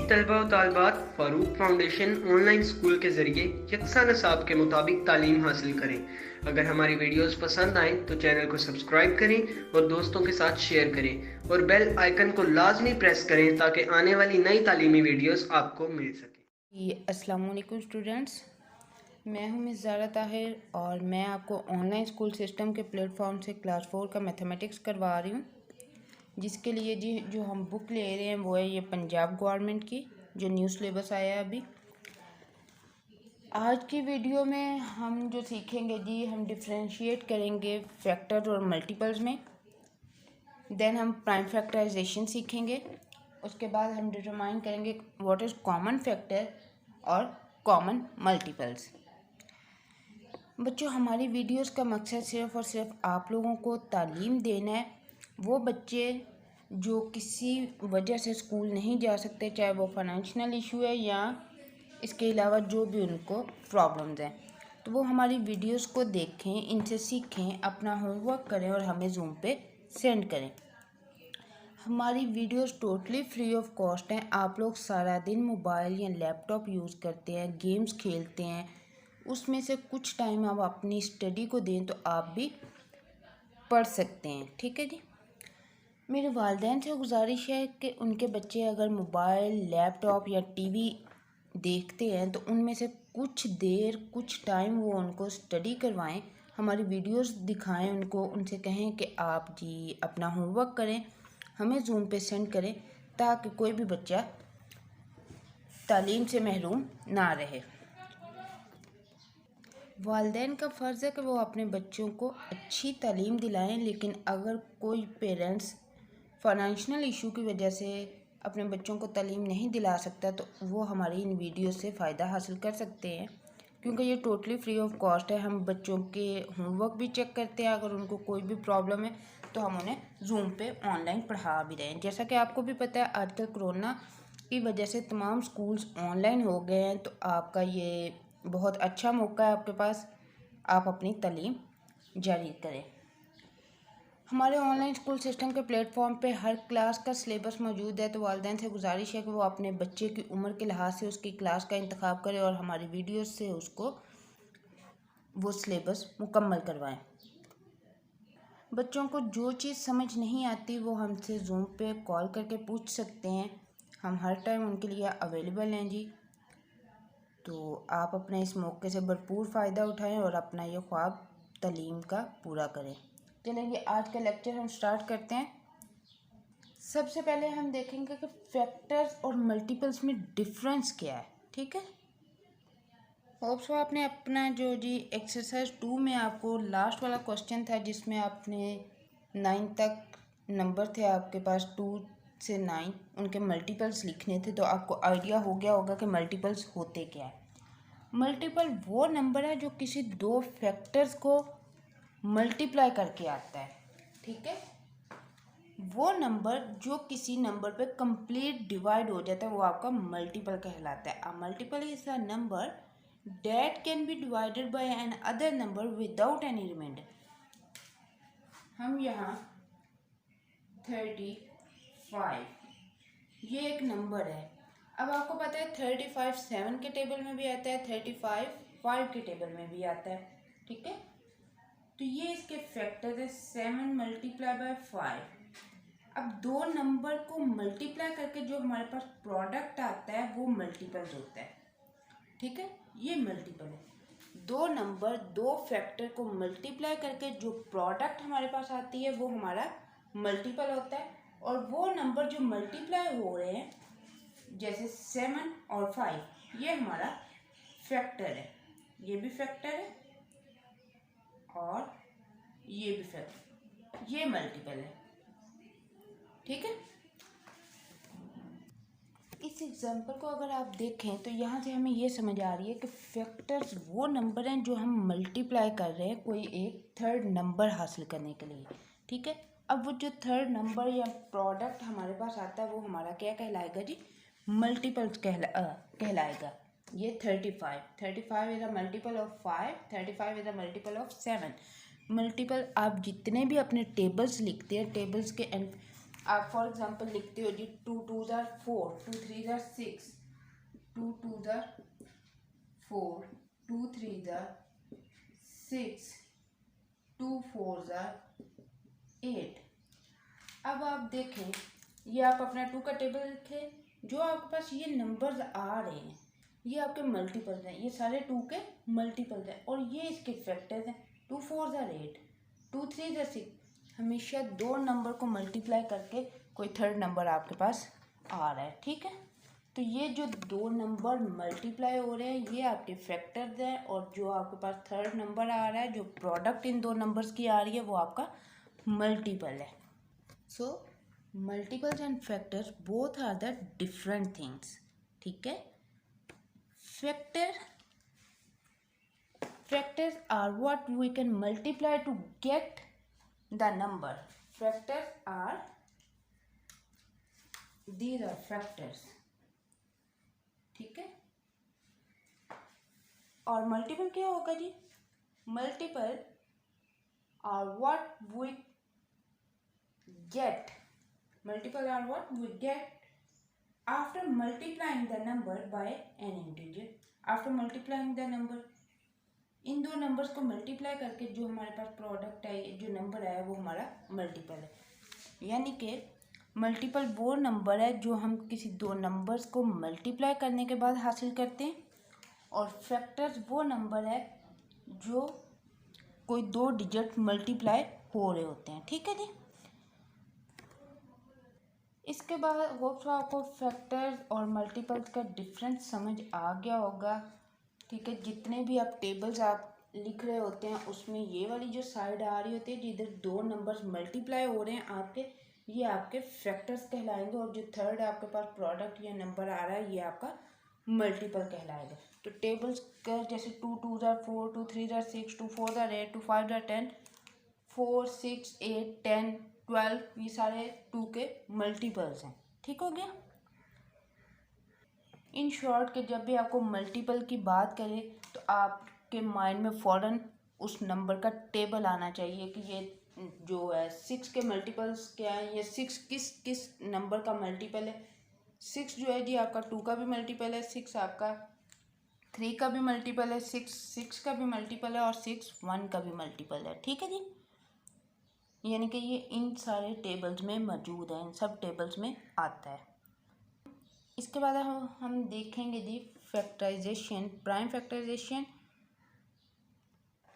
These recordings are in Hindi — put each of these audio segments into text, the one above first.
तलबा व तालिबात फ़ारूक फाउंडेशन ऑनलाइन स्कूल के ज़रिए यकसा निसाब के मुताबिक तालीम हासिल करें। अगर हमारी वीडियोस पसंद आएँ तो चैनल को सब्सक्राइब करें और दोस्तों के साथ शेयर करें और बेल आइकन को लाजमी प्रेस करें ताकि आने वाली नई तालीमी वीडियोस आपको मिल सकें। अस्सलाम वालेकुम स्टूडेंट्स, मैं हूं मिस ज़ारा ताहिर और मैं आपको ऑनलाइन स्कूल सिस्टम के प्लेटफॉर्म से क्लास 4 का मैथमेटिक्स करवा रही हूं, जिसके लिए जी जो हम बुक ले रहे हैं वो है ये पंजाब गवर्नमेंट की, जो न्यू सिलेबस आया है अभी। आज की वीडियो में हम जो सीखेंगे जी, हम डिफ्रेंशिएट करेंगे फैक्टर और मल्टीपल्स में। देन हम प्राइम फैक्टराइजेशन सीखेंगे। उसके बाद हम डिटरमाइन करेंगे व्हाट इज़ कॉमन फैक्टर और कॉमन मल्टीपल्स। बच्चों, हमारी वीडियोस का मकसद सिर्फ़ और सिर्फ आप लोगों को तालीम देना है। वो बच्चे जो किसी वजह से स्कूल नहीं जा सकते, चाहे वो फाइनेंशियल इशू है या इसके अलावा जो भी उनको प्रॉब्लम्स हैं, तो वो हमारी वीडियोस को देखें, इनसे सीखें, अपना होमवर्क करें और हमें ज़ूम पे सेंड करें। हमारी videos totally free of cost हैं। आप लोग सारा दिन मोबाइल या लैपटॉप यूज़ करते हैं, गेम्स खेलते हैं, उसमें से कुछ टाइम आप अपनी स्टडी को दें तो आप भी पढ़ सकते हैं। ठीक है जी। मेरे वालिदैन से गुजारिश है कि उनके बच्चे अगर मोबाइल, लैपटॉप या टीवी देखते हैं तो उनमें से कुछ देर, कुछ टाइम वो उनको स्टडी करवाएं, हमारी वीडियोस दिखाएं उनको, उनसे कहें कि आप जी अपना होमवर्क करें, हमें ज़ूम पे सेंड करें, ताकि कोई भी बच्चा तालीम से महरूम ना रहे। वालिदैन का फ़र्ज़ है कि वो अपने बच्चों को अच्छी तालीम दिलाएं, लेकिन अगर कोई पेरेंट्स फाइनेंशियल इशू की वजह से अपने बच्चों को तालीम नहीं दिला सकता तो वो हमारी इन वीडियो से फ़ायदा हासिल कर सकते हैं, क्योंकि ये टोटली फ्री ऑफ कॉस्ट है। हम बच्चों के होमवर्क भी चेक करते हैं, अगर उनको कोई भी प्रॉब्लम है तो हम उन्हें ज़ूम पे ऑनलाइन पढ़ा भी रहे हैं। जैसा कि आपको भी पता है, आजकल कोरोना की वजह से तमाम स्कूल्स ऑनलाइन हो गए हैं, तो आपका ये बहुत अच्छा मौका है आपके पास, आप अपनी तालीम जारी करें। हमारे ऑनलाइन स्कूल सिस्टम के प्लेटफॉर्म पे हर क्लास का सिलेबस मौजूद है, तो वालिदैन से गुजारिश है कि वो अपने बच्चे की उम्र के लिहाज से उसकी क्लास का इंतखाब करें और हमारी वीडियोस से उसको वो सिलेबस मुकम्मल करवाएं। बच्चों को जो चीज़ समझ नहीं आती वो हमसे ज़ूम पे कॉल करके पूछ सकते हैं, हम हर टाइम उनके लिए अवेलेबल हैं जी। तो आप अपने इस मौके से भरपूर फ़ायदा उठाएं और अपना ये ख्वाब तालीम का पूरा करें। चलेंगे, आज का लेक्चर हम स्टार्ट करते हैं। सबसे पहले हम देखेंगे कि फैक्टर्स और मल्टीपल्स में डिफरेंस क्या है। ठीक है, होप सो आपने अपना जो जी एक्सरसाइज 2 में आपको लास्ट वाला क्वेश्चन था, जिसमें आपने 9 तक नंबर थे आपके पास, 2 से 9, उनके मल्टीपल्स लिखने थे, तो आपको आइडिया हो गया होगा कि मल्टीपल्स होते क्या है। मल्टीपल वो नंबर है जो किसी दो फैक्टर्स को मल्टीप्लाई करके आता है। ठीक है, वो नंबर जो किसी नंबर पे कंप्लीट डिवाइड हो जाता है वो आपका मल्टीपल कहलाता है। A multiple is a number that can be divided by another number without any reminder. हम यहाँ 35 ये एक नंबर है। अब आपको पता है 35 7 के टेबल में भी आता है, 35 5 के टेबल में भी आता है। ठीक है, तो ये इसके फैक्टर है 7 मल्टीप्लाई बाय 5। अब दो नंबर को मल्टीप्लाई करके जो हमारे पास प्रोडक्ट आता है वो मल्टीपल्स होता है। ठीक है, ये मल्टीपल है। दो नंबर, दो फैक्टर को मल्टीप्लाई करके जो प्रोडक्ट हमारे पास आती है वो हमारा मल्टीपल होता है। और वो नंबर जो मल्टीप्लाई हो रहे हैं, जैसे 7 और 5, ये हमारा फैक्टर है, ये भी फैक्टर है और ये भी फैक्टर, ये मल्टीपल है। ठीक है, इस एग्जाम्पल को अगर आप देखें तो यहाँ से हमें ये समझ आ रही है कि फैक्टर्स वो नंबर हैं जो हम मल्टीप्लाई कर रहे हैं कोई एक थर्ड नंबर हासिल करने के लिए। ठीक है, अब वो जो थर्ड नंबर या प्रोडक्ट हमारे पास आता है वो हमारा क्या कहलाएगा जी, मल्टीपल्स कहलाएगा। ये 35 is a multiple of 5, 35 is a multiple of 7। Multiple आप जितने भी अपने टेबल्स लिखते हैं, टेबल्स के आप फॉर एग्जांपल लिखते हो जी 2 2 ज़ार 4, 2 3 ज़ार 6, 2 2 ज़ार 4, 2 3 ज़ार 6, 2 4 ज़ार 8। अब आप देखें, ये आप अपना 2 का टेबल लिखें, जो आपके पास ये नंबर्स आ रहे हैं ये आपके मल्टीपल्स हैं, ये सारे 2 के मल्टीपल्स हैं और ये इसके फैक्टर्स हैं। 2 4 ज़ार 8, 2 3 ज़ार 6। हमेशा 2 नंबर को मल्टीप्लाई करके कोई थर्ड नंबर आपके पास आ रहा है, ठीक है। तो ये जो 2 नंबर मल्टीप्लाई हो रहे हैं ये आपके फैक्टर्स हैं, और जो आपके पास थर्ड नंबर आ रहा है, जो प्रोडक्ट इन 2 नंबर्स की आ रही है, वो आपका मल्टीपल है। So multiples and factors both are the different things, ठीक है। Factors are what we can multiply to get the number. Factors are, these are factors, ठीक है। और मल्टीपल क्या होगा जी? Multiple are what we get. Multiple are what we get after multiplying the number by an integer. After multiplying the number, in 2 numbers को मल्टीप्लाई करके जो हमारे पास प्रोडक्ट है, जो नंबर आया, वो हमारा मल्टीपल है। यानी कि मल्टीपल वो नंबर है जो हम किसी 2 नंबर्स को मल्टीप्लाई करने के बाद हासिल करते हैं, और फैक्टर्स वो नंबर है जो कोई 2 डिजिट मल्टीप्लाई हो रहे होते हैं, ठीक है जी। इसके बाद होप सो आपको फैक्टर्स और मल्टीपल्स का डिफरेंस समझ आ गया होगा, ठीक है। जितने भी आप टेबल्स आप लिख रहे होते हैं उसमें ये वाली जो साइड आ रही होती है जिधर 2 नंबर्स मल्टीप्लाई हो रहे हैं आपके, ये आपके फैक्टर्स कहलाएंगे, और जो थर्ड आपके पास प्रोडक्ट या नंबर आ रहा है ये आपका मल्टीपल कहलाएगा। तो टेबल्स का जैसे 2 2 ज़ार 4, 2 3 ज़ार 6, 2 4 ज़ार 8, 2 5 ज़ार 10, 4 6 8 10 12, ये सारे 2 के मल्टीपल्स हैं, ठीक हो गया। इन शॉर्ट के जब भी आपको मल्टीपल की बात करें तो आपके माइंड में फ़ौरन उस नंबर का टेबल आना चाहिए कि ये जो है 6 के मल्टीपल्स क्या है, या 6 किस किस नंबर का मल्टीपल है। 6 जो है जी आपका 2 का भी मल्टीपल है, 6 आपका 3 का भी मल्टीपल है, 6 6 का भी मल्टीपल है, और 6 1 का भी मल्टीपल है, ठीक है जी। यानी कि ये इन सारे टेबल्स में मौजूद है, इन सब टेबल्स में आता है। इसके बाद हम देखेंगे जी फैक्टराइजेशन, प्राइम फैक्टराइजेशन।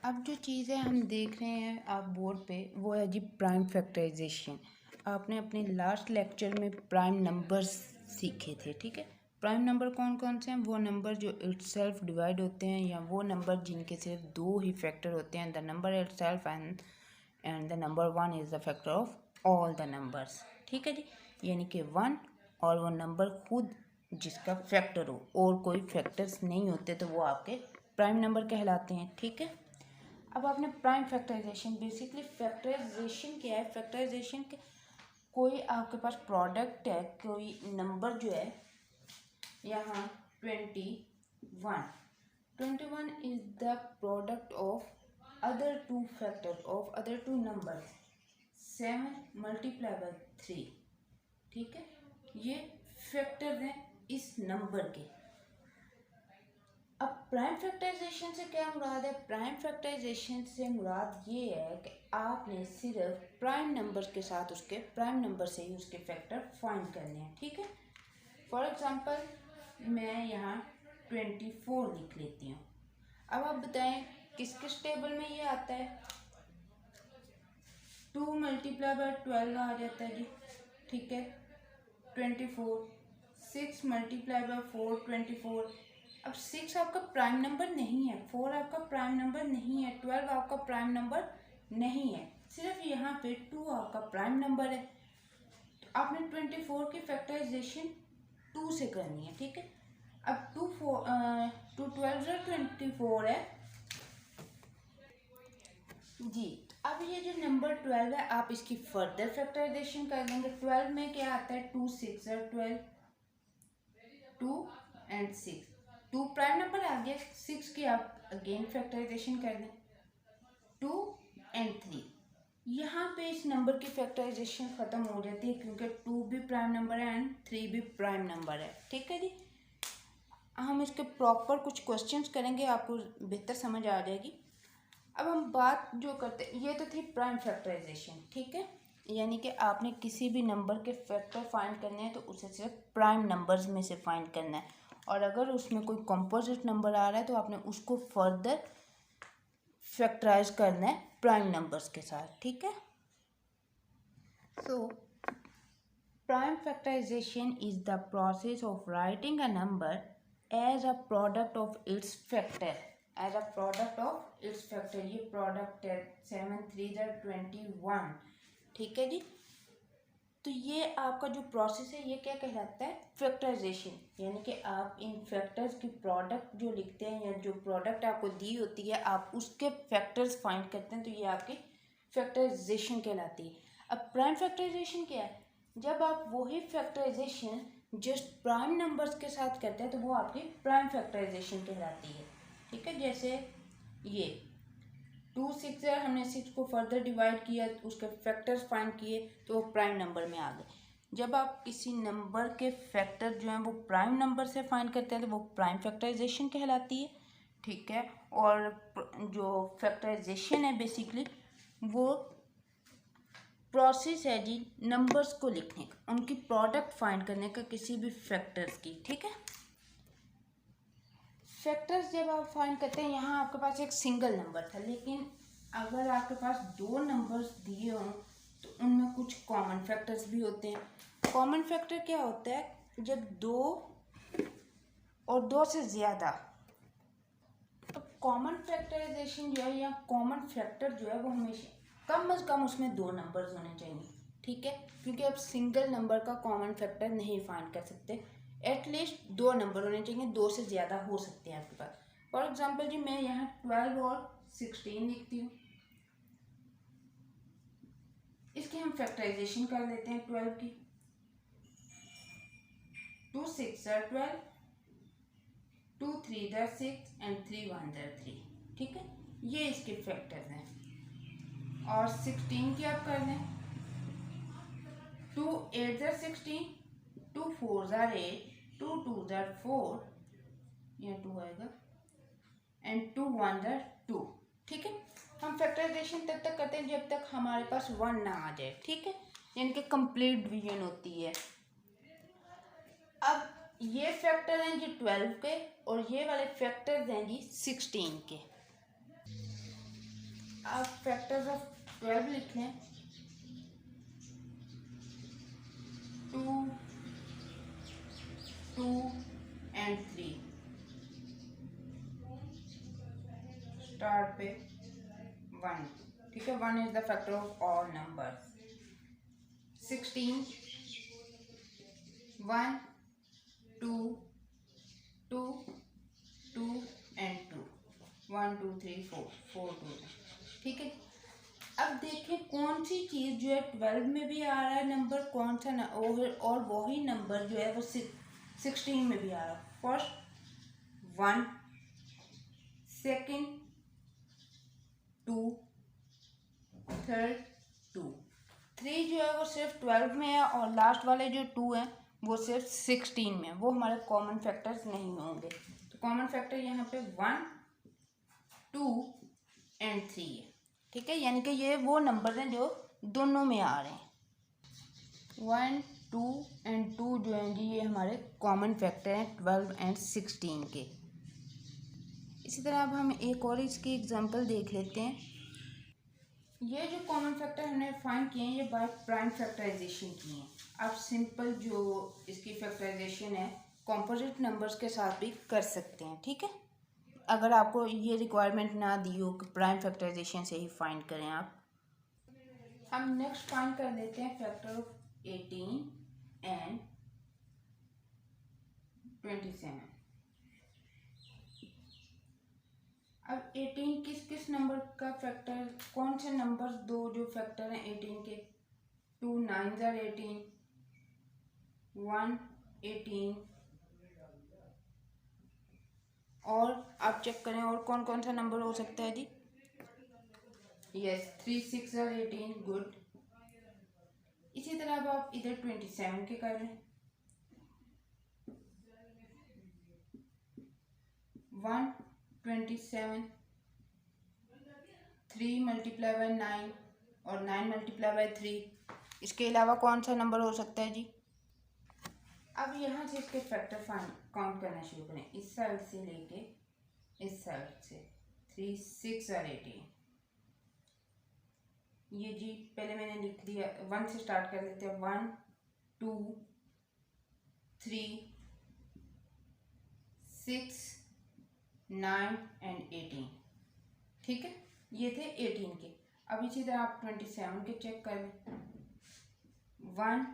अब जो चीज़ें हम देख रहे हैं आप बोर्ड पे, वो है जी प्राइम फैक्टराइजेशन। आपने अपने लास्ट लेक्चर में प्राइम नंबर्स सीखे थे, ठीक है। प्राइम नंबर कौन कौन से हैं? वो नंबर जो इटसेल्फ डिवाइड होते हैं, या वो नंबर जिनके सिर्फ 2 ही फैक्टर होते हैं, the number itself and the number 1 is the factor of all the numbers, ठीक है जी। यानी कि 1 और वो नंबर खुद जिसका फैक्टर हो, और कोई फैक्टर्स नहीं होते, तो वो आपके प्राइम नंबर कहलाते हैं, ठीक है। अब आपने प्राइम फैक्टराइजेशन, बेसिकली फैक्टराइजेशन क्या है? फैक्टराइजेशन के कोई आपके पास प्रोडक्ट है, कोई नंबर जो है यहाँ 21 is the product of other 2 factor of other 2 number 7 multiply by 3, ठीक है। ये फैक्टर हैं इस नंबर के। अब प्राइम फैक्टराइजेशन से क्या मुराद है? प्राइम फैक्टराइजेशन से मुराद ये है कि आपने सिर्फ प्राइम नंबर के साथ उसके प्राइम नंबर से ही उसके फैक्टर फाइंड करने हैं, ठीक है। फॉर एग्जांपल मैं यहाँ 24 लिख लेती हूँ। अब आप बताएं किस किस टेबल में ये आता है? 2 मल्टीप्लाई बाई 12 आ जाता है जी, ठीक है। 24, 6 मल्टीप्लाई बाई 4 24। अब 6 आपका प्राइम नंबर नहीं है, 4 आपका प्राइम नंबर नहीं है, 12 आपका प्राइम नंबर नहीं है, सिर्फ यहाँ पे 2 आपका प्राइम नंबर है। तो आपने 24 की फैक्टराइजेशन 2 से करनी है, ठीक है। अब 2 12 24 है जी। अब ये जो नंबर 12 है आप इसकी फर्दर फैक्टराइजेशन कर देंगे। 12 में क्या आता है? 2 6 12, 2 एंड 6, 2 प्राइम नंबर आ गया। 6 की आप अगेन फैक्टराइजेशन कर दें, 2 एंड 3, यहाँ पे इस नंबर की फैक्टराइजेशन ख़त्म हो जाती है क्योंकि 2 भी प्राइम नंबर है एंड 3 भी प्राइम नंबर है। ठीक है जी, हम इसके प्रॉपर कुछ क्वेश्चंस करेंगे, आपको बेहतर समझ आ जाएगी। अब हम बात जो करते हैं, ये तो थी प्राइम फैक्टराइजेशन। ठीक है, यानी कि आपने किसी भी नंबर के फैक्टर फाइंड करने हैं तो उसे सिर्फ प्राइम नंबर्स में से फाइंड करना है, और अगर उसमें कोई कंपोजिट नंबर आ रहा है तो आपने उसको फर्दर फैक्टराइज करना है प्राइम नंबर्स के साथ। ठीक है, so prime factorisation is the process of writing a number as a product of its factor, as a product of its factor. ये प्रोडक्ट है 7 3 21। ठीक है जी, तो ये आपका जो प्रोसेस है ये क्या कहलाता है, फैक्टराइजेशन। यानी कि आप इन फैक्टर्स की प्रोडक्ट जो लिखते हैं या जो प्रोडक्ट आपको दी होती है आप उसके फैक्टर्स फाइंड करते हैं, तो ये आपकी फैक्टराइजेशन कहलाती है। अब प्राइम फैक्टराइजेशन क्या है, जब आप वही फैक्टराइजेशन जस्ट प्राइम नंबर्स के साथ करते हैं तो वो आपकी प्राइम फैक्टराइजेशन कहलाती है। ठीक है, जैसे ये 2 6 है, हमने 6 को फर्दर डिवाइड किया, उसके फैक्टर्स फाइंड किए तो वो प्राइम नंबर में आ गए। जब आप किसी नंबर के फैक्टर जो हैं वो प्राइम नंबर से फाइंड करते हैं तो वो प्राइम फैक्टराइजेशन कहलाती है। ठीक है, और जो फैक्टराइजेशन है बेसिकली वो प्रोसेस है जी नंबर्स को लिखने का, उनकी प्रोडक्ट फाइंड करने का किसी भी फैक्टर्स की। ठीक है, फैक्टर्स जब आप फाइंड करते हैं, यहाँ आपके पास एक सिंगल नंबर था, लेकिन अगर आपके पास 2 नंबर्स दिए हों तो उनमें कुछ कॉमन फैक्टर्स भी होते हैं। कॉमन फैक्टर क्या होता है, जब 2 और 2 से ज़्यादा, तो कॉमन फैक्टराइजेशन जो है या कॉमन फैक्टर जो है वो हमेशा कम से कम उसमें 2 नंबर्स होने चाहिए। ठीक है, क्योंकि आप सिंगल नंबर का कॉमन फैक्टर नहीं फाइंड कर सकते, एटलीस्ट 2 नंबर होने चाहिए, 2 से ज़्यादा हो सकते हैं आपके पास। फॉर एग्जांपल जी मैं यहाँ 12 और 16 लिखती हूँ, इसकी हम फैक्टराइजेशन कर लेते हैं 12 की। 2 6 are 12, 2 3 are 6 and 3 1 are 3। ठीक है, ये इसके फैक्टर्स हैं। और 16 की आप कर लें, 2 8 are 16, 2 4 are 8, 2 2 are 4, या 2 आएगा, एंड 2 1 are 2। ठीक है, हम फैक्टराइजेशन तब तक करते हैं जब तक हमारे पास 1 ना आ जाए। ठीक है, यानी कि कंप्लीट डिवीजन होती है। अब ये फैक्टर हैं जी 12 के और ये वाले फैक्टर्स हैं जी 16 के। आप फैक्टर्स ऑफ 12 लिख लें, 2 2 एंड 3, स्टार पे 1। ठीक है, 1 is the factor of all numbers. 16 1 2 2 2 and 2, 1 2 3 4 4 2। ठीक है, अब देखें कौन सी चीज़ जो है 12 में भी आ रहा है नंबर, कौन सा न, और वही नंबर जो है वो 16 में भी आ रहा है। First 1, second 2, third 2। 3 जो है वो सिर्फ 12 में है और लास्ट वाले जो 2 हैं वो सिर्फ 16 में है, वो हमारे कॉमन फैक्टर्स नहीं होंगे। तो कॉमन फैक्टर यहाँ पे 1 2 एंड 3 है। ठीक है, यानी कि ये वो नंबर हैं जो दोनों में आ रहे हैं। 1 2 एंड 2 जो हैं जी ये हमारे कॉमन फैक्टर हैं 12 एंड 16 के। इसी तरह अब हम एक और इसकी एग्जांपल देख लेते हैं। ये जो कॉमन फैक्टर हमने फाइंड किए हैं ये बाय प्राइम फैक्टराइजेशन किए हैं। आप सिंपल जो इसकी फैक्टराइजेशन है कॉम्पोजिट नंबर्स के साथ भी कर सकते हैं। ठीक है, अगर आपको ये रिक्वायरमेंट ना दी हो कि प्राइम फैक्टराइजेशन से ही फाइंड करें आप। हम नेक्स्ट फाइंड कर लेते हैं फैक्टर ऑफ 18 एंड 27। अब 18 किस किस नंबर का फैक्टर, कौन से नंबर दो जो फैक्टर हैं 18 के, 2 9 are 18, 1 18, और आप चेक करें और कौन कौन सा नंबर हो सकता है जी। यस 3 6 और 18 गुड। इसी तरह अब आप इधर 27 के कर रहे हैं। 127 3 मल्टीप्लाई बाय 9 और 9 मल्टीप्लाई बाय 3। इसके अलावा कौन सा नंबर हो सकता है जी? अब यहाँ से इसके फैक्टर काउंट करना शुरू करें, इस साइड से लेके इस साइड से 3 6 और 18। ये जी पहले मैंने लिख दिया, 1 से स्टार्ट कर लेते हैं। 1 2 3 6 9 एंड 18। ठीक है, ये थे 18 के। अब इसी तरह आप 27 के चेक कर लें। 1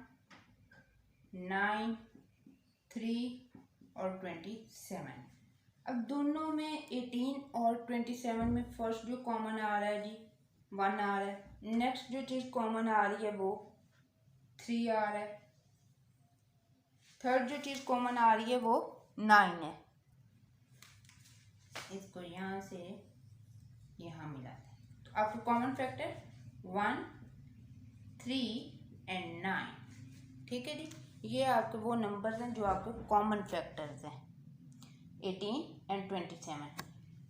9 3 और 27। अब दोनों में 18 और 27 में फर्स्ट जो कॉमन आ रहा है जी 1 आ रहा है। नेक्स्ट जो चीज़ कॉमन आ रही है वो 3 आ रहा है। थर्ड जो चीज़ कॉमन आ रही है वो 9 है। इसको यहाँ से यहाँ मिलाते हैं तो आपको कॉमन फैक्टर 1 3 एंड 9। ठीक है जी, ये आपके वो नंबर्स हैं जो आपके कॉमन फैक्टर्स हैं 18 एंड 27।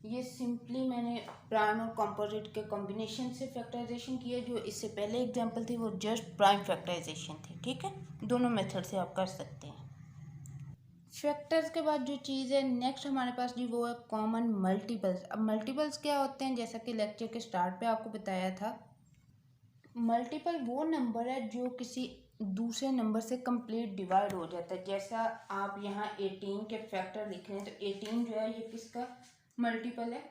ये सिंपली मैंने प्राइम और कंपोजिट के कॉम्बिनेशन से फैक्टराइजेशन किया। जो इससे पहले एग्जांपल थी वो जस्ट प्राइम फैक्टराइजेशन थी। ठीक है, दोनों मेथड से आप कर सकते हैं। फैक्टर्स के बाद जो चीज़ है नेक्स्ट हमारे पास जी वो है कॉमन मल्टीपल्स। अब मल्टीपल्स क्या होते हैं, जैसा कि लेक्चर के स्टार्ट पे आपको बताया था, मल्टीपल वो नंबर है जो किसी दूसरे नंबर से कंप्लीट डिवाइड हो जाता है। जैसा आप यहाँ 18 के फैक्टर लिख रहे हैं तो 18 जो है ये किसका मल्टीपल है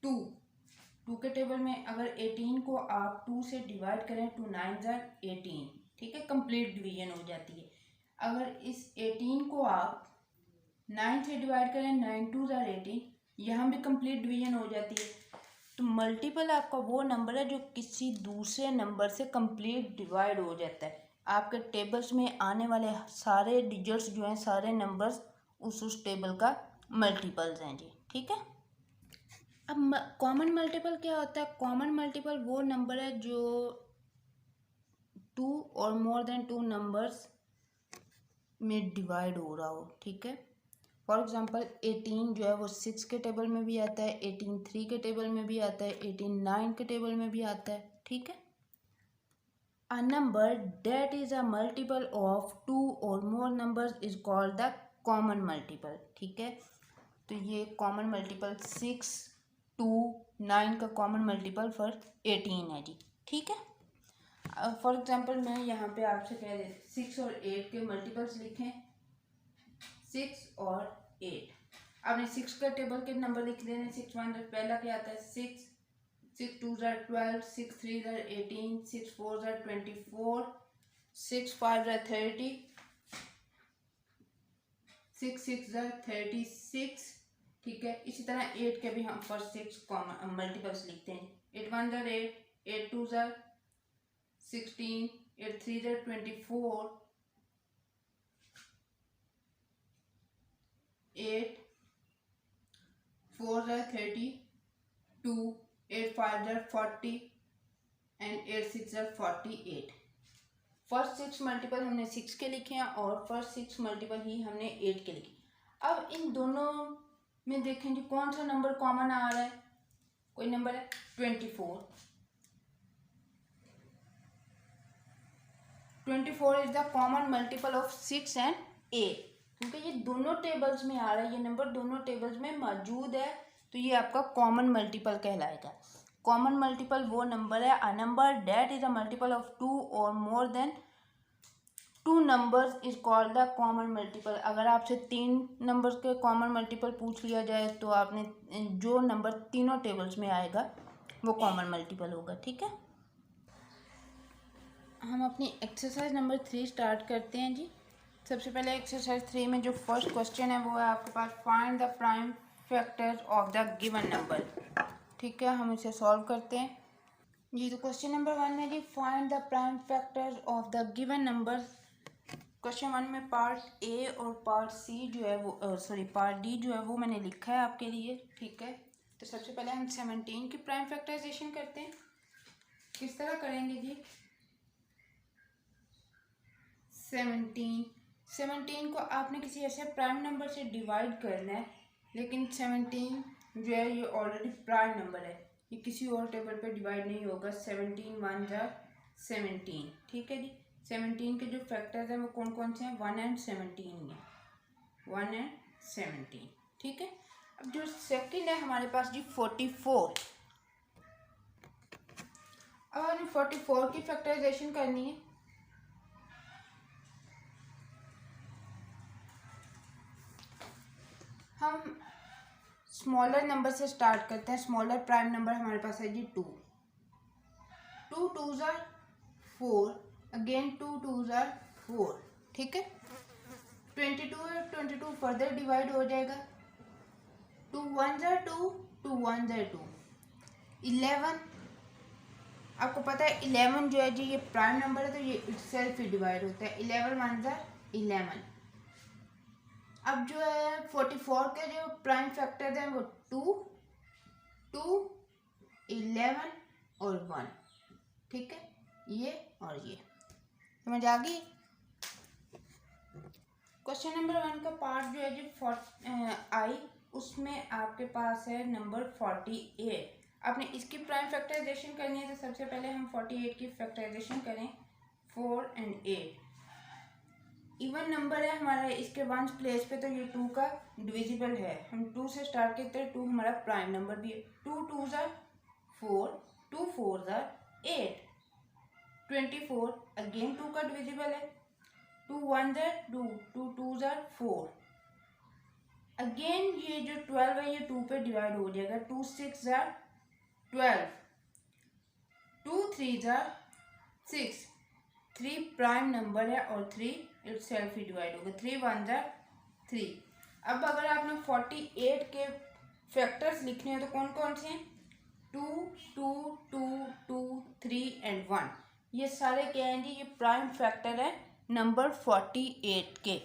2 के टेबल में। अगर 18 को आप 2 से डिवाइड करें 2 9 18, ठीक है, कंप्लीट डिवीजन हो जाती है। अगर इस 18 को आप 9 से डिवाइड करें 9 2 18, यहाँ भी कंप्लीट डिवीजन हो जाती है। तो मल्टीपल आपका वो नंबर है जो किसी दूसरे नंबर से कंप्लीट डिवाइड हो जाता है। आपके टेबल्स में आने वाले सारे डिजिट्स जो हैं, सारे नंबर्स उस टेबल का मल्टीपल्स हैं जी। ठीक है, अब कॉमन मल्टीपल क्या होता है? कॉमन मल्टीपल वो नंबर है जो 2 और मोर देन 2 नंबर्स में डिवाइड हो रहा हो। ठीक है, फॉर एग्जांपल 18 जो है वो 6 के टेबल में भी आता है, 18 3 के टेबल में भी आता है, 18 9 के टेबल में भी आता है। ठीक है, अ number that is a multiple of 2 और मोर numbers is called the common multiple. ठीक है, तो ये कॉमन मल्टीपल 6 2 9 का कॉमन मल्टीपल फॉर 18 है जी। ठीक है, फॉर एग्जांपल मैं यहाँ पे आपसे कह रही 6 और 8 के मल्टीपल्स लिखें, 6 और 8। आपने 6 का टेबल के नंबर लिख देने। 6 1 पहला क्या आता है 6, 6 2 12, 6 3 18, 6 4 24, 6 5 30, 6 6 36। ठीक है, इसी तरह 8 के भी हम फर्स्ट 6 कॉमन मल्टीपल्स लिखते हैं। 8 1 8, 8 2 16, 8 3 24, 8 4 32, 8 5 40 एंड 8 6 48। फर्स्ट 6 मल्टीपल हमने 6 के लिखे हैं और फर्स्ट 6 मल्टीपल ही हमने 8 के लिखे। अब इन दोनों में देखें जी कौन सा नंबर कॉमन आ रहा है। कोई नंबर है 24। 24 is the common multiple of 6 and 8, क्योंकि ये दोनों टेबल्स में आ रहा है, ये नंबर दोनों टेबल्स में मौजूद है, तो ये आपका कॉमन मल्टीपल कहलाएगा। कॉमन मल्टीपल वो नंबर है अ number that is a multiple of 2 और more than 2 numbers is called the common multiple. अगर आपसे 3 नंबर्स के कॉमन मल्टीपल पूछ लिया जाए तो आपने जो नंबर तीनों टेबल्स में आएगा वो कॉमन मल्टीपल होगा। ठीक है, हम अपनी एक्सरसाइज नंबर 3 स्टार्ट करते हैं जी। सबसे पहले एक्सरसाइज 3 में जो फर्स्ट क्वेश्चन है वो है आपके पास find the prime factors of the given number. ठीक है, हम इसे सॉल्व करते हैं जी। तो क्वेश्चन नंबर 1 में जी find the prime factors of the given number. Question 1 में पार्ट ए और पार्ट सी जो है वो पार्ट डी जो है वो मैंने लिखा है आपके लिए। ठीक है, तो सबसे पहले हम 17 की प्राइम फैक्टराइजेशन करते हैं। किस तरह करेंगे जी? 17 को आपने किसी ऐसे प्राइम नंबर से डिवाइड करना है, लेकिन 17 जो है ये ऑलरेडी प्राइम नंबर है, ये किसी और टेबल पे डिवाइड नहीं होगा। 17 1 जा 17, ठीक है जी। 17 के जो फैक्टर्स हैं वो कौन कौन से हैं? 1 and 17 ही है, 1 and 17, ठीक है। अब जो सेकंड है हमारे पास जी 44। अब हमें 44 की फैक्टराइजेशन करनी है। हम स्मॉलर नंबर से स्टार्ट करते हैं। स्मॉलर प्राइम नंबर हमारे पास है जी 2। 2 2s are 4, again 2 2s are 4, ठीक है। 22 है, 22 फर्दर डिवाइड हो जाएगा। 2 1s are 2, 2 1s are 2। 11, आपको पता है 11 जो है जी ये प्राइम नंबर है, तो ये इटसेल्फ ही डिवाइड होता है। 11 1s are 11। अब जो है 44 के जो प्राइम फैक्टर्स हैं वो 2 2 11 और 1, ठीक है। ये और ये समझ आ गई। क्वेश्चन नंबर 1 का पार्ट जो है जी उसमें आपके पास है नंबर 48। आपने इसकी प्राइम फैक्टराइजेशन करनी है, तो सबसे पहले हम 48 की फैक्टराइजेशन करें। 4 and 8 इवन नंबर है हमारा, इसके 1 प्लेस पे, तो ये 2 का डिविजिबल है। हम 2 से स्टार्ट करते हैं, 2 हमारा प्राइम नंबर भी है। 2 2s are 4, 2 4s are 8। 24 again 2 का डिविजिबल है। 2 1s are 2, 2 2s are 4। Again ये जो 12 है ये 2 पे डिवाइड हो जाएगा। 2 6s are 12, 2 3s are 6। 3 prime number है और 3 इटसेल्फ ही डिवाइड होगा। 3 1s are 3। अब अगर आपने 48 के फैक्टर्स लिखने हैं तो कौन कौन से हैं? 2 2 2 2 3 and 1। ये सारे क्या हैं जी? ये प्राइम फैक्टर है नंबर 48 के।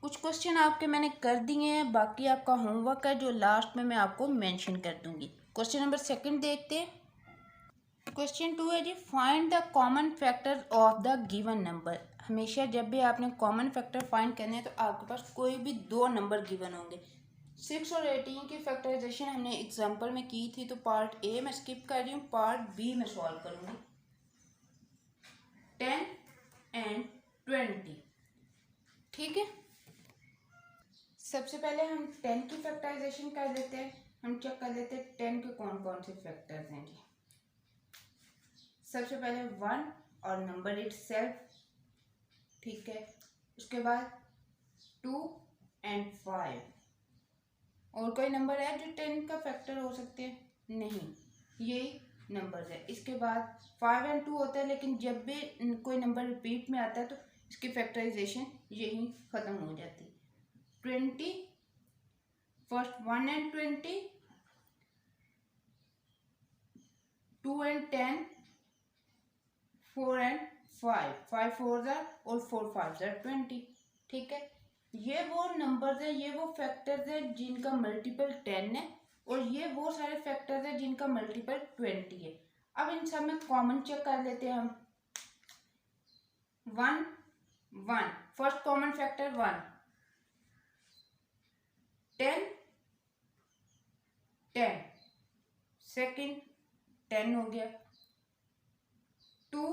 कुछ क्वेश्चन आपके मैंने कर दिए हैं, बाकी आपका होमवर्क है जो लास्ट में मैं आपको मेंशन कर दूंगी। क्वेश्चन नंबर 2 देखते हैं। क्वेश्चन 2 है जी, find the common factor of the given number. हमेशा जब भी आपने कॉमन फैक्टर फाइंड करने हैं तो आपके पास कोई भी 2 नंबर गिवन होंगे। 6 और 18 की फैक्टराइजेशन हमने एग्जांपल में की थी, तो पार्ट ए मैं स्किप कर रही हूँ, पार्ट बी में सॉल्व करूँगी। 10 and 20, ठीक है। सबसे पहले हम 10 की फैक्टराइजेशन कर लेते हैं। हम चेक कर लेते हैं 10 के कौन कौन से फैक्टर्स हैं जी। सबसे पहले 1 और नंबर इटसेल्फ, ठीक है। उसके बाद 2 and 5। और कोई नंबर है जो 10 का फैक्टर हो सकते हैं? नहीं, यही नंबर्स है। इसके बाद 5 and 2 होता है, लेकिन जब भी कोई नंबर रिपीट में आता है तो इसकी फैक्टराइजेशन यही ख़त्म हो जाती है। 20, first 1 and 20, 2 and 10, 4 and 5, 5 4s are और 4 5s are 20, ठीक है। ये वो नंबर्स है, ये वो फैक्टर्स है जिनका मल्टीपल 10 है, और ये वो सारे फैक्टर्स है जिनका मल्टीपल 20 है। अब इन सब में कॉमन चेक कर लेते हैं हम। 1 1, फर्स्ट कॉमन फैक्टर 1। 10 10, सेकंड 10 हो गया। 2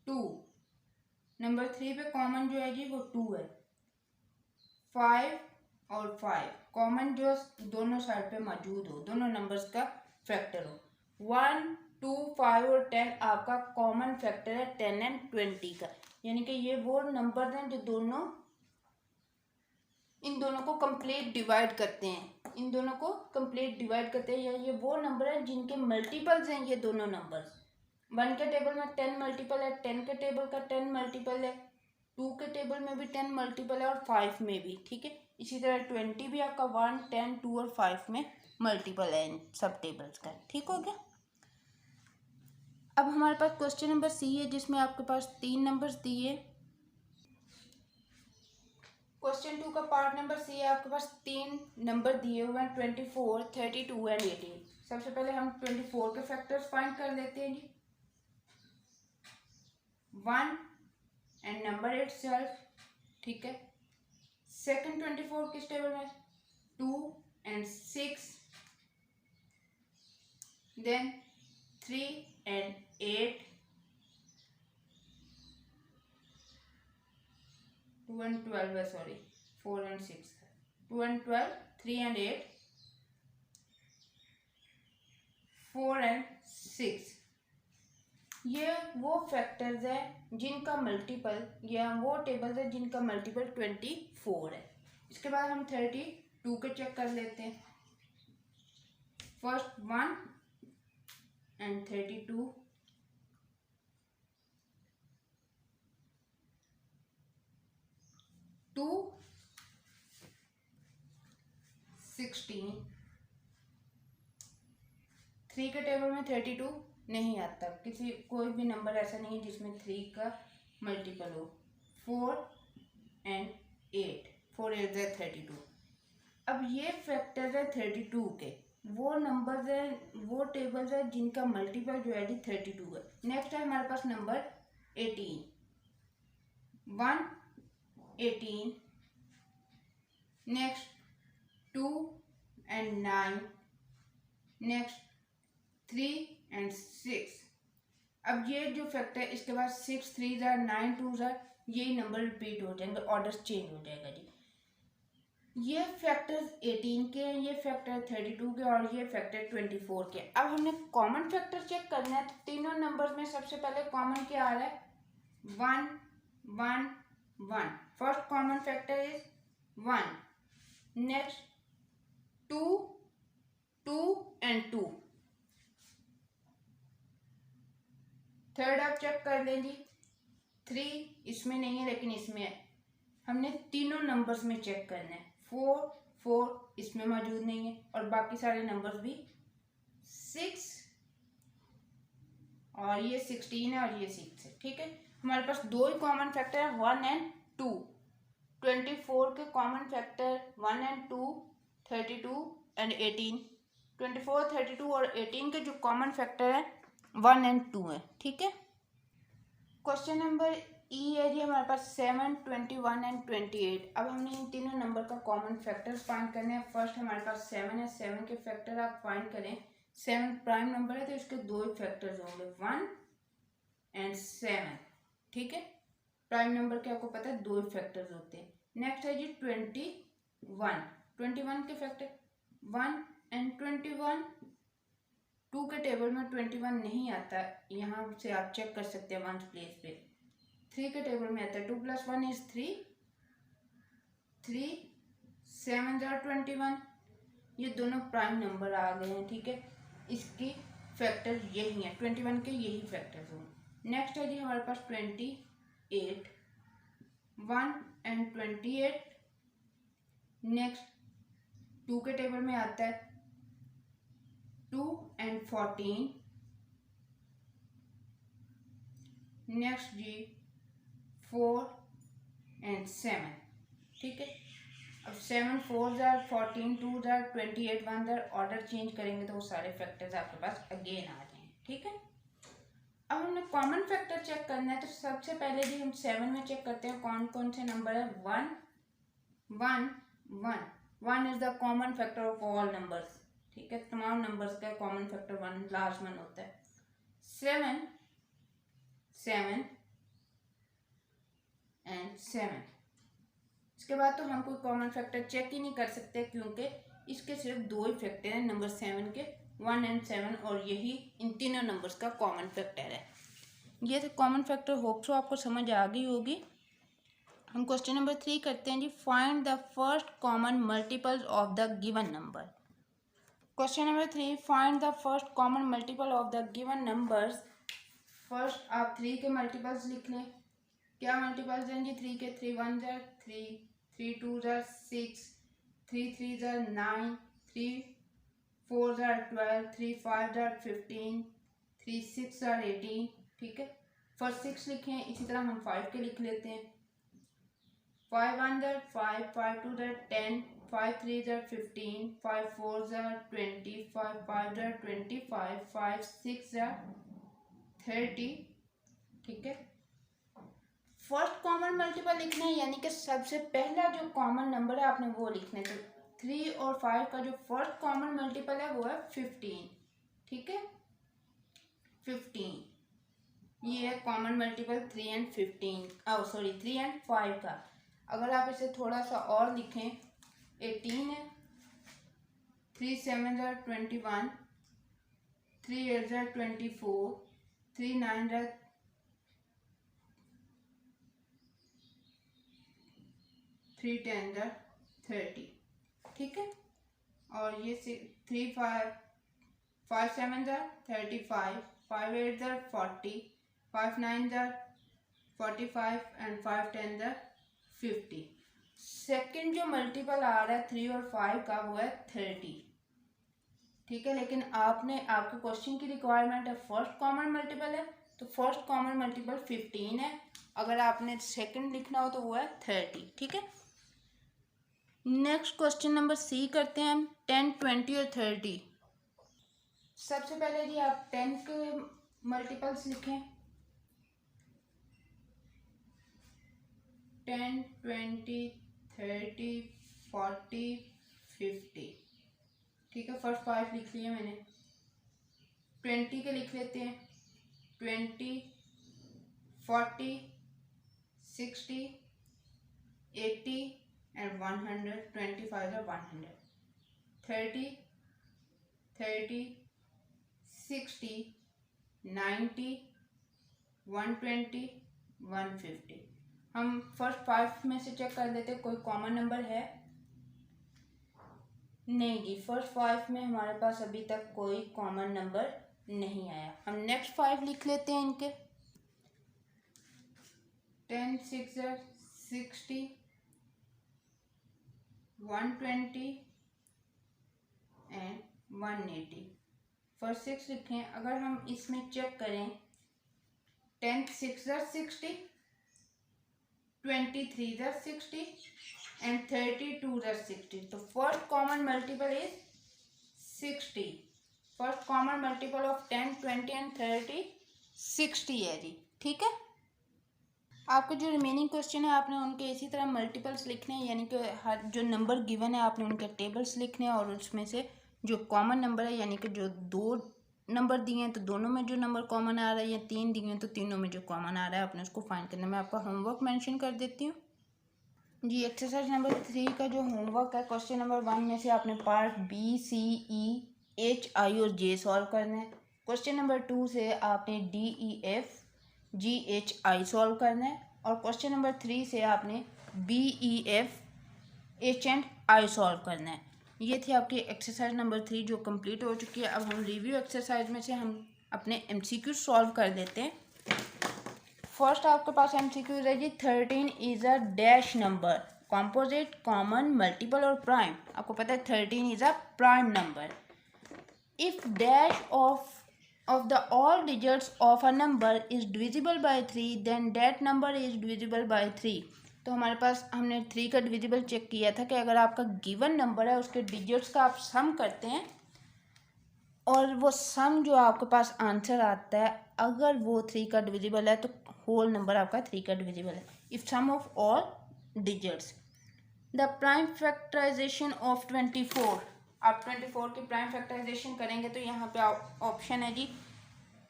2, नंबर 3 पे कॉमन जो है जी वो 2 है। 5 और 5 कॉमन जो दोनों साइड पे मौजूद हो, दोनों नंबर्स का फैक्टर हो। 1 2 5 और 10 आपका कॉमन फैक्टर है 10 and 20 का, यानी कि ये वो नंबर हैं जो दोनों इन दोनों को कंप्लीट डिवाइड करते हैं, इन दोनों को कंप्लीट डिवाइड करते हैं, या ये वो नंबर हैं जिनके मल्टीपल्स हैं ये दोनों नंबर्स। 1 के टेबल में 10 मल्टीपल है, 10 के टेबल का 10 मल्टीपल है, 2 के टेबल में भी 10 मल्टीपल है और 5 में भी, ठीक है। इसी तरह 20 भी आपका 1 10 2 और 5 में मल्टीपल है इन सब टेबल्स का, ठीक हो गया। अब हमारे पास क्वेश्चन नंबर सी है जिसमें आपके पास 3 नंबर्स दिए। क्वेश्चन 2 का पार्ट नंबर सी है। आपके पास 3 नंबर दिए हुए हैं 24, 32 एंड 18। सबसे पहले हम 24 के फैक्टर्स फाइंड कर लेते हैं जी। 1 एंड नंबर इटसेल्फ, ठीक है। सेकंड 24 किस टेबल में? 2 एंड 6, देन 3 एंड 8, 2 and 12 है, sorry 4 and 6, 2 and 12, 3 and 8, 4 and 6। ये वो फैक्टर्स है जिनका मल्टीपल, या वो टेबल्स है जिनका मल्टीपल 24 है। इसके बाद हम 32 के चेक कर लेते हैं। फर्स्ट 1 एंड 32, 2, 16, 3 के टेबल में 32 नहीं आता, किसी कोई भी नंबर ऐसा नहीं है जिसमें 3 का मल्टीपल हो। 4 एंड 8, 4 8 है 32। अब ये फैक्टर है 32 के, वो नंबर्स है, वो टेबल्स है जिनका मल्टीपल जो है 32 है। नेक्स्ट है हमारे पास number 18, 1 18, next 2 and 9, next 3 and 6। अब ये जो फैक्टर है इसके बाद 6 3 जार 9 2 जार, यही नंबर रिपीट हो जाएंगे, ऑर्डर चेंज हो जाएगा जी। ये फैक्टर्स 18 के हैं, ये फैक्टर 32 के और ये फैक्टर 24 के। अब हमने कॉमन फैक्टर चेक करना है, तो तीनों नंबर्स में सबसे पहले कॉमन क्या आ रहा है? 1 1 1। First common factor is 1, next 2 2 and 2। Third आप चेक कर लें जी, 3 इसमें नहीं है लेकिन इसमें है। हमने तीनों नंबर्स में चेक करना है। 4 4 इसमें मौजूद नहीं है और बाकी सारे नंबर्स भी। 6 और ये 16 है और ये 6 है, ठीक है। हमारे पास दो ही कॉमन फैक्टर है, 1 एंड 2। 24 के कॉमन फैक्टर 1 एंड 2, 32 एंड 18। 24 32 और 18 के जो कॉमन फैक्टर है 1 एंड 2 है, ठीक है। क्वेश्चन नंबर ई है जी हमारे पास 7 21 एंड 28। अब हमने इन तीनों नंबर का कॉमन फैक्टर्स फाइंड करने हैं। फर्स्ट हमारे पास 7 है, 7 के फैक्टर आप फाइंड करें। 7 प्राइम नंबर है तो इसके दो ही फैक्टर्स होंगे, 1 एंड 7, ठीक है। प्राइम नंबर के आपको पता है दो ही फैक्टर्स होते हैं। नेक्स्ट है जी 21। 21 के फैक्टर 1 एंड 21। 2 के टेबल में 21 नहीं आता, यहाँ से आप चेक कर सकते हैं 1 प्लेस पे। 3 के टेबल में आता है, 2 + 1 इज 3, 3 7 जार 21। ये दोनों प्राइम नंबर आ गए हैं, ठीक है। इसकी फैक्टर यही है, 21 के यही फैक्टर्स होंगे। नेक्स्ट है जी हमारे पास 28, 1 एंड 28। नेक्स्ट 2 के टेबल में आता है 2 एंड 14। नेक्स्ट जी 4 एंड 7, ठीक है। अब 7 4 jar 14, 2 jar 28, 1 jar, order change करेंगे तो वो सारे फैक्टर्स आपके पास अगेन आ जाएंगे, ठीक है। अब हमने कॉमन फैक्टर चेक करना है, तो सबसे पहले भी हम 7 में चेक करते हैं कौन कौन से नंबर है। 1 1 1 1 is the common factor of all numbers, ठीक है। तमाम नंबर्स का कॉमन फैक्टर 1 लास्ट 1 होता है। 7 7 एंड 7। इसके बाद तो हम कोई कॉमन फैक्टर चेक ही नहीं कर सकते क्योंकि इसके सिर्फ दो ही फैक्टर हैं नंबर 7 के, 1 एंड 7, और यही इन तीनों नंबर्स का कॉमन फैक्टर है। ये तो कॉमन फैक्टर होप सो आपको समझ आ गई होगी। हम क्वेश्चन नंबर 3 करते हैं जी। Find the first common multiples of the given number. Question number 3, find the first common multiple of the given numbers. First आप 3 के मल्टीपल्स लिख लें। क्या मल्टीपल्स हैं जी 3 के? 3 1 jar 3, 3 2 jar 6, 3 3 jar 9, 3 4 jar 12, 3 5 jar 15, 3 6 jar 18, ठीक है। फर्स्ट 6 लिखे हैं, इसी तरह हम 5 के लिख लेते हैं। 5 1 5, 5 2 10, 5 3 15, 5 4 20, 5 5 25, 5 6 30। ठीक है, फर्स्ट कॉमन मल्टीपल लिखना है, यानी कि सबसे पहला जो कॉमन नंबर है आपने वो लिखना है। तो 3 और 5 का जो फर्स्ट कॉमन मल्टीपल है वो है 15। ठीक है, 15 ये है common multiple 3 and 15, sorry 3 and 5 का। अगर आप इसे थोड़ा सा और लिखें, 18 है, 3 7 21, 3 8 24, 3 9 3 10 30। ठीक है, और ये 3 5 5 7 35, 5 8 40, 5 9 45 एंड 5 10 50। सेकंड जो मल्टीपल आ रहा है 3 और 5 का वो है 30। ठीक है, लेकिन आपके क्वेश्चन की रिक्वायरमेंट है फर्स्ट कॉमन मल्टीपल है, तो फर्स्ट कॉमन मल्टीपल 15 है। अगर आपने सेकंड लिखना हो तो वो है 30। ठीक है, नेक्स्ट क्वेश्चन नंबर सी करते हैं हम। 10 20 और 30। सबसे पहले जी आप 10 के मल्टीपल्स लिखें। 10 20 30 40 50। ठीक है, फर्स्ट 5 लिख लिए मैंने। 20 के लिख लेते हैं। 20 40 60 80 एंड 100। 25 और 100। 30 30 60 90 120 150। हम फर्स्ट 5 में से चेक कर लेते कोई कॉमन नंबर है। नहीं जी, फर्स्ट 5 में हमारे पास अभी तक कोई कॉमन नंबर नहीं आया। हम नेक्स्ट 5 लिख लेते हैं इनके। 10 6 60 120 एंड 180। फर्स्ट 6 लिखें। अगर हम इसमें चेक करें, 10 6 60, 23 60 एंड 32 60। तो first common multiple is 60। First common multiple of 10 20 and 30 60 है जी। ठीक है, आपके जो रिमेनिंग क्वेश्चन है आपने उनके इसी तरह मल्टीपल्स लिखने हैं, यानी कि हर जो नंबर गिवन है आपने उनके टेबल्स लिखने हैं, और उसमें से जो कॉमन नंबर है, यानी कि जो 2 नंबर दिए हैं तो दोनों में जो नंबर कॉमन आ रहा है, या 3 दिए हैं तो तीनों में जो कॉमन आ रहा है आपने उसको फाइंड करना। मैं आपका होमवर्क मेंशन कर देती हूँ जी। एक्सरसाइज नंबर 3 का जो होमवर्क है, क्वेश्चन नंबर 1 में से आपने part B C E H I और जे सॉल्व करना है। क्वेश्चन नंबर 2 से आपने D E F G H I solve करना है, और क्वेश्चन नंबर 3 से आपने B E F H and I solve करना है। ये थी आपकी एक्सरसाइज नंबर 3 जो कंप्लीट हो चुकी है। अब हम रिव्यू एक्सरसाइज में से हम अपने एमसीक्यू सॉल्व कर देते हैं। फर्स्ट आपके पास एमसीक्यू है जी, 13 is a dash number, composite, common, multiple और प्राइम। आपको पता है 13 is a prime number. If dash of the all digits of a number is divisible by 3, then that number is divisible by 3। तो हमारे पास हमने 3 का डिविजिबल चेक किया था कि अगर आपका गिवन नंबर है उसके डिजिट्स का आप सम करते हैं, और वो सम जो आपके पास आंसर आता है अगर वो 3 का डिविजिबल है तो होल नंबर आपका 3 का डिविजिबल है। If sum of all digits. The prime factorisation of 24। आप 24 की प्राइम फैक्टराइजेशन करेंगे तो यहाँ पे ऑप्शन है जी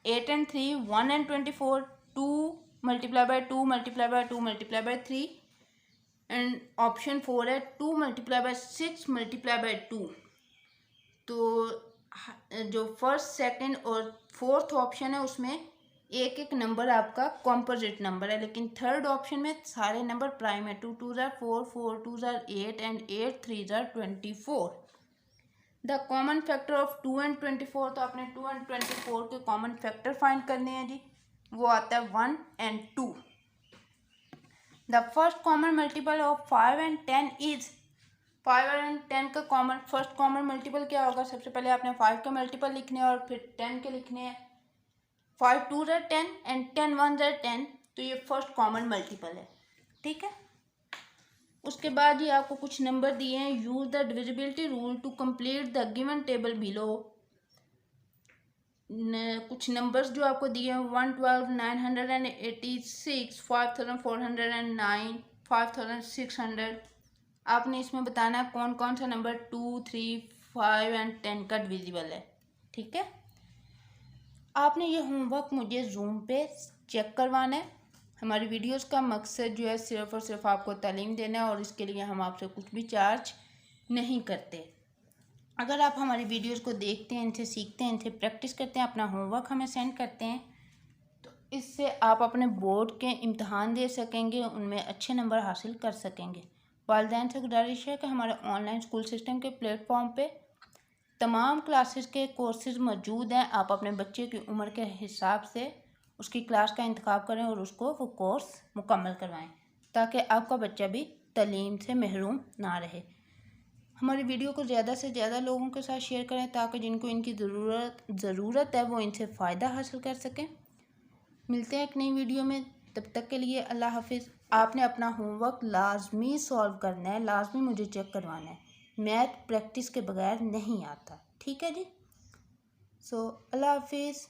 8 and 3, 1 and 24, 2 multiply by 2 multiply by 2 multiply by 3, and option 4 है 2 multiply by 6 multiply by 2। तो जो फर्स्ट सेकंड और फोर्थ ऑप्शन है उसमें एक एक नंबर आपका कॉम्पोजिट नंबर है, लेकिन थर्ड ऑप्शन में सारे नंबर प्राइम है। 2 2 4, 4 2 8 and 8 3 24। The common factor of 2 and 24। तो आपने 2 and 24 के कॉमन फैक्टर फाइंड करने हैं जी, वो आता है 1 and 2। The first common multiple of 5 and 10 is. 5 and 10 का कॉमन फर्स्ट कॉमन मल्टीपल क्या होगा? सबसे पहले आपने 5 के मल्टीपल लिखने हैं और फिर 10 के लिखने हैं। 5 2 10 एंड 10 1 10। तो ये फर्स्ट कॉमन मल्टीपल है। ठीक है, उसके बाद ही आपको कुछ नंबर दिए हैं। Use the divisibility rule to complete the given table below. कुछ नंबर्स जो आपको दिए हैं 112, 986, 5409, 5600। आपने इसमें बताना है कौन कौन सा नंबर 2, 3, 5 एंड 10 का डिविजिबल है। ठीक है, आपने ये होमवर्क मुझे जूम पे चेक करवाना है। हमारी वीडियोस का मकसद जो है सिर्फ़ और सिर्फ आपको तालीम देना है और इसके लिए हम आपसे कुछ भी चार्ज नहीं करते। अगर आप हमारी वीडियोस को देखते हैं, इनसे सीखते हैं, इनसे प्रैक्टिस करते हैं, अपना होमवर्क हमें सेंड करते हैं, तो इससे आप अपने बोर्ड के इम्तहान दे सकेंगे, उनमें अच्छे नंबर हासिल कर सकेंगे। वालिदैन से गुजारिश है कि हमारे ऑनलाइन स्कूल सिस्टम के प्लेटफॉर्म पे तमाम क्लासेस के कोर्सेज मौजूद हैं। आप अपने बच्चे की उम्र के हिसाब से उसकी क्लास का इंतखाब करें और उसको वो कोर्स मुकम्मल करवाएं, ताकि आपका बच्चा भी तालीम से महरूम ना रहे। हमारी वीडियो को ज़्यादा से ज़्यादा लोगों के साथ शेयर करें ताकि जिनको इनकी ज़रूरत है वो इनसे फ़ायदा हासिल कर सकें। मिलते हैं एक नई वीडियो में, तब तक के लिए अल्लाह हाफिज़। आपने अपना होमवर्क लाजमी सॉल्व करना है, लाजमी मुझे चेक करवाना है। मैथ प्रैक्टिस के बगैर नहीं आता। ठीक है जी, सो अल्लाह हाफिज़।